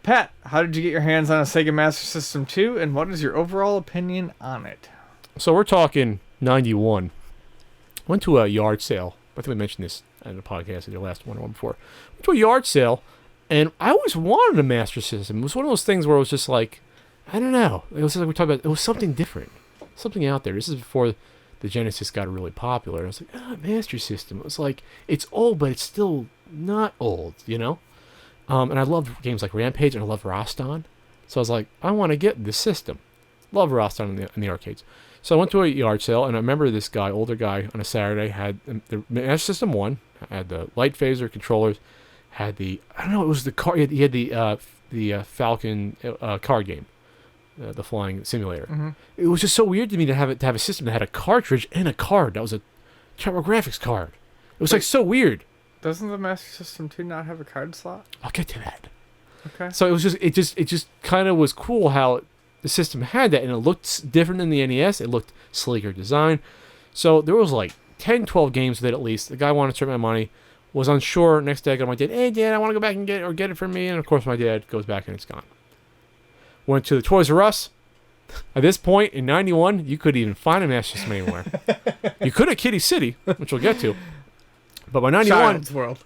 Pat, how did you get your hands on a Sega Master System II, and what is your overall opinion on it? So we're talking 91. Went to a yard sale. I think we mentioned this in the podcast, the last one or one before. Went to a yard sale, and I always wanted a Master System. It was one of those things where it was just like, I don't know. It was like we talked about. It was something different, something out there. This is before the Genesis got really popular. I was like, Master System. It was like, it's old, but it's still not old, you know? And I loved games like Rampage, and I love Roston. So I was like, I want to get this system. Love Roston in the arcades. So I went to a yard sale, and I remember this guy, older guy, on a Saturday, had the Master System 1, had the light phaser controllers, had the, I don't know, it was the car, he had the Falcon card game, the flying simulator. Mm-hmm. It was just so weird to me to have a system that had a cartridge and a card. That was a TurboGrafx card. It was like so weird. Doesn't the Master System 2 not have a card slot? I'll get to that. Okay. So it just kind of was cool how the system had that, and it looked different than the NES. It looked sleeker design. So there was like 10, 12 games with it at least. The guy wanted to turn my money, was unsure. Next day I go to my dad, hey Dad, I want to go back and get it for me. And of course my dad goes back and it's gone. Went to the Toys R Us. At this point in 91, you couldn't even find a Master System anywhere. You could at Kitty City, which we'll get to. But by 91, Child's World.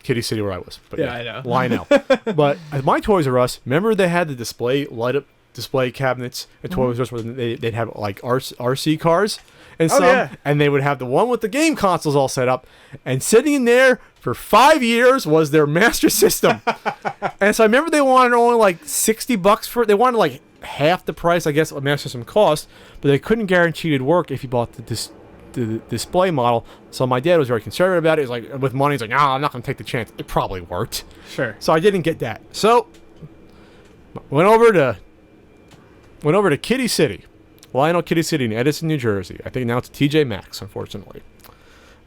Kitty City where I was. But Yeah, I know. Well, I know. But at my Toys R Us, remember they had the light up display cabinets at Toys R Us where they'd have like RC cars and some, yeah. and they would have the one with the game consoles all set up, and sitting in there for 5 years was their Master System. And so I remember they wanted only like $60 for it. They wanted like half the price, I guess, a Master System cost, but they couldn't guarantee it'd work if you bought the display model. So my dad was very conservative about it. He's like, with money, he's like, I'm not going to take the chance. It probably worked. Sure. So I didn't get that. So went over to Kitty City. Well, I know Kitty City in Edison, New Jersey. I think now it's TJ Maxx, unfortunately.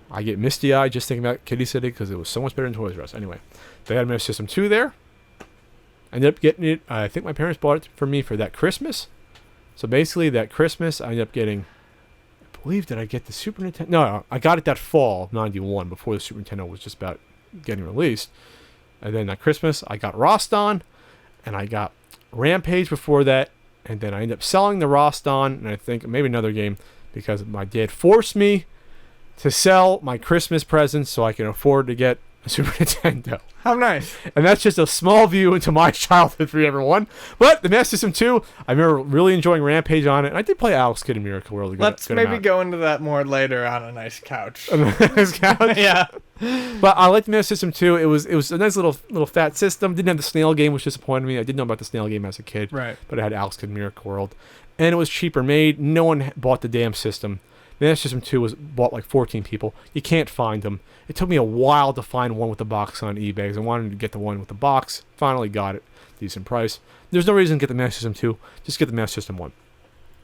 I get misty-eyed just thinking about Kitty City because it was so much better than Toys R Us. Anyway, they had Master System 2 there. I ended up getting it. I think my parents bought it for me for that Christmas. So basically, that Christmas, I ended up getting, I believe, did I get the Super Nintendo? No, I got it that fall of 91 before the Super Nintendo was just about getting released. And then that Christmas, I got Roston, and I got Rampage before that. And then I ended up selling the Roston, and I think maybe another game, because my dad forced me to sell my Christmas presents so I can afford to get a Super Nintendo. How nice. And that's just a small view into my childhood for everyone. But the Master System 2, I remember really enjoying Rampage on it. And I did play Alex Kidd in Miracle World. Let's maybe go into that more later on a nice couch. On a nice couch? Yeah. But I liked the Master System 2. It was a nice little fat system. Didn't have the snail game, which disappointed me. I didn't know about the snail game as a kid. Right. But it had Alex Kidd in Miracle World. And it was cheaper made. No one bought the damn system. The Master System 2 was bought like 14 people. You can't find them. It took me a while to find one with the box on eBay because I wanted to get the one with the box. Finally got it. Decent price. There's no reason to get the Master System 2. Just get the Master System 1.